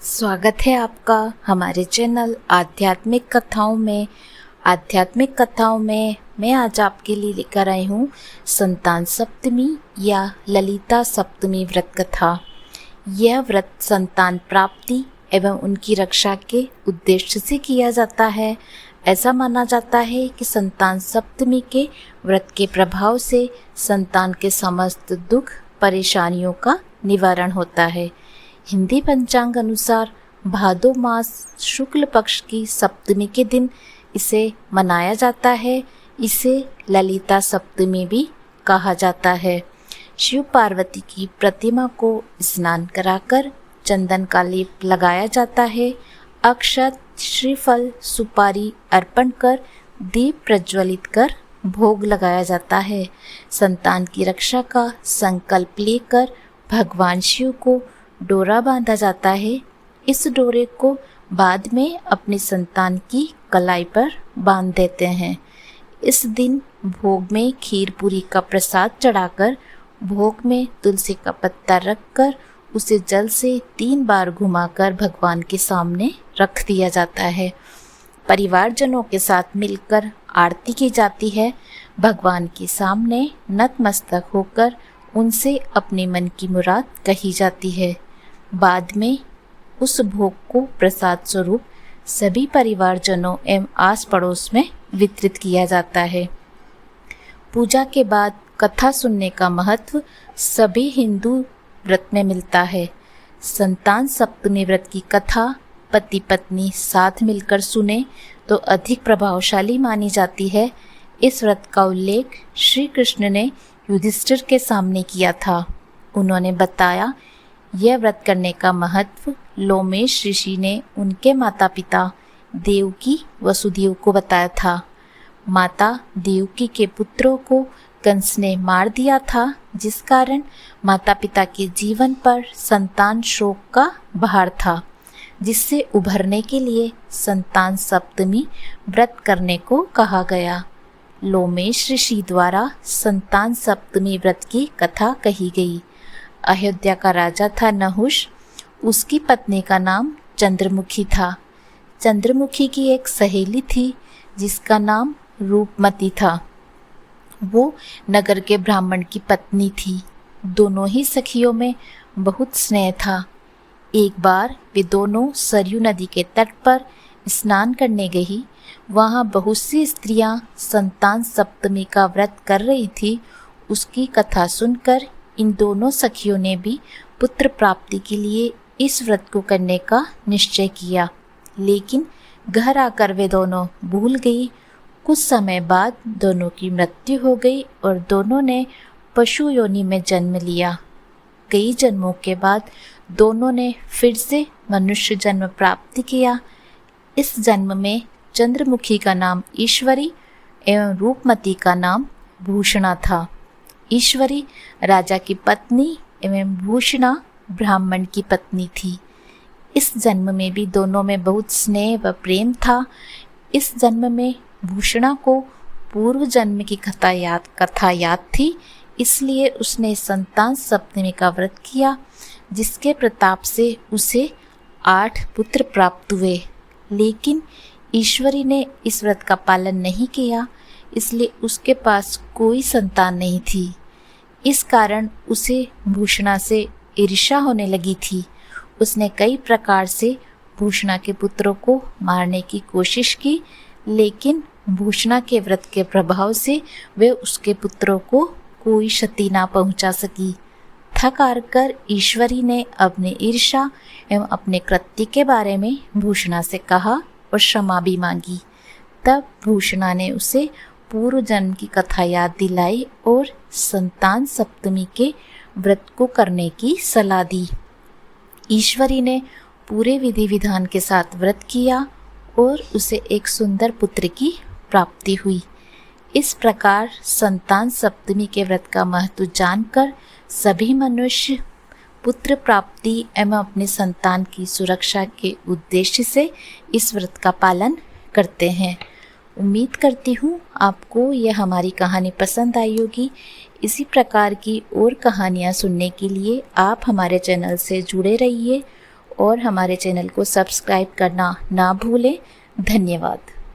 स्वागत है आपका हमारे चैनल आध्यात्मिक कथाओं में। आध्यात्मिक कथाओं में मैं आज आपके लिए लेकर आई हूँ संतान सप्तमी या ललिता सप्तमी व्रत कथा। यह व्रत संतान प्राप्ति एवं उनकी रक्षा के उद्देश्य से किया जाता है। ऐसा माना जाता है कि संतान सप्तमी के व्रत के प्रभाव से संतान के समस्त दुख परेशानियों का निवारण होता है। हिंदी पंचांग अनुसार भादो मास शुक्ल पक्ष की सप्तमी के दिन इसे मनाया जाता है। इसे ललिता सप्तमी भी कहा जाता है। शिव पार्वती की प्रतिमा को स्नान कराकर चंदन का लेप लगाया जाता है। अक्षत, श्रीफल, सुपारी अर्पण कर दीप प्रज्वलित कर भोग लगाया जाता है। संतान की रक्षा का संकल्प लेकर भगवान शिव को डोरा बांधा जाता है। इस डोरे को बाद में अपनी संतान की कलाई पर बांध देते हैं। इस दिन भोग में खीर पूरी का प्रसाद चढ़ाकर भोग में तुलसी का पत्ता रखकर उसे जल से 3 बार घुमाकर भगवान के सामने रख दिया जाता है। परिवारजनों के साथ मिलकर आरती की जाती है। भगवान के सामने नतमस्तक होकर उनसे अपने मन की मुराद कही जाती है। बाद में उस भोग को प्रसाद स्वरूप सभी परिवारजनों एवं आस पड़ोस में वितरित किया जाता है। पूजा के बाद कथा सुनने का महत्व सभी हिंदू व्रत में मिलता है। संतान सप्तमी व्रत की कथा पति पत्नी साथ मिलकर सुने तो अधिक प्रभावशाली मानी जाती है। इस व्रत का उल्लेख श्री कृष्ण ने युधिष्ठिर के सामने किया था। उन्होंने बताया, यह व्रत करने का महत्व लोमेश ऋषि ने उनके माता पिता देवकी वसुदेव को बताया था। माता देवकी के पुत्रों को कंस ने मार दिया था, जिस कारण माता पिता के जीवन पर संतान शोक का भार था, जिससे उभरने के लिए संतान सप्तमी व्रत करने को कहा गया। लोमेश ऋषि द्वारा संतान सप्तमी व्रत की कथा कही गई। अयोध्या का राजा था नहुष। उसकी पत्नी का नाम चंद्रमुखी था। चंद्रमुखी की एक सहेली थी जिसका नाम रूपमती था। वो नगर के ब्राह्मण की पत्नी थी। दोनों ही सखियों में बहुत स्नेह था। एक बार वे दोनों सरयू नदी के तट पर स्नान करने गई। वहाँ बहुत सी स्त्रियां संतान सप्तमी का व्रत कर रही थी। उसकी कथा सुनकर इन दोनों सखियों ने भी पुत्र प्राप्ति के लिए इस व्रत को करने का निश्चय किया, लेकिन घर आकर वे दोनों भूल गई। कुछ समय बाद दोनों की मृत्यु हो गई और दोनों ने पशु योनि में जन्म लिया। कई जन्मों के बाद दोनों ने फिर से मनुष्य जन्म प्राप्त किया। इस जन्म में चंद्रमुखी का नाम ईश्वरी एवं रूपमती का नाम भूषणा था। ईश्वरी राजा की पत्नी एवं भूषणा ब्राह्मण की पत्नी थी। इस जन्म में भी दोनों में बहुत स्नेह व प्रेम था। इस जन्म में भूषणा को पूर्व जन्म की कथा याद थी, इसलिए उसने संतान सप्तमी का व्रत किया, जिसके प्रताप से उसे 8 पुत्र प्राप्त हुए। लेकिन ईश्वरी ने इस व्रत का पालन नहीं किया, इसलिए उसके पास कोई संतान नहीं थी। इस कारण उसे भूषणा से ईर्ष्या होने लगी थी। उसने कई प्रकार से भूषणा के पुत्रों को मारने की कोशिश की, लेकिन भूषणा के व्रत के प्रभाव से वे उसके पुत्रों को कोई क्षति ना पहुंचा सकी। थक हार कर ईश्वरी ने अपने ईर्ष्या एवं अपने कृत्य के बारे में भूषणा से कहा और क्षमा भी मांगी। तब भूषणा ने उसे पूर्व जन्म की कथा याद दिलाई और संतान सप्तमी के व्रत को करने की सलाह दी। ईश्वरी ने पूरे विधि विधान के साथ व्रत किया और उसे एक सुंदर पुत्र की प्राप्ति हुई। इस प्रकार संतान सप्तमी के व्रत का महत्व जानकर सभी मनुष्य पुत्र प्राप्ति एवं अपने संतान की सुरक्षा के उद्देश्य से इस व्रत का पालन करते हैं। उम्मीद करती हूँ आपको यह हमारी कहानी पसंद आई होगी। इसी प्रकार की और कहानियाँ सुनने के लिए आप हमारे चैनल से जुड़े रहिए और हमारे चैनल को सब्सक्राइब करना ना भूलें। धन्यवाद।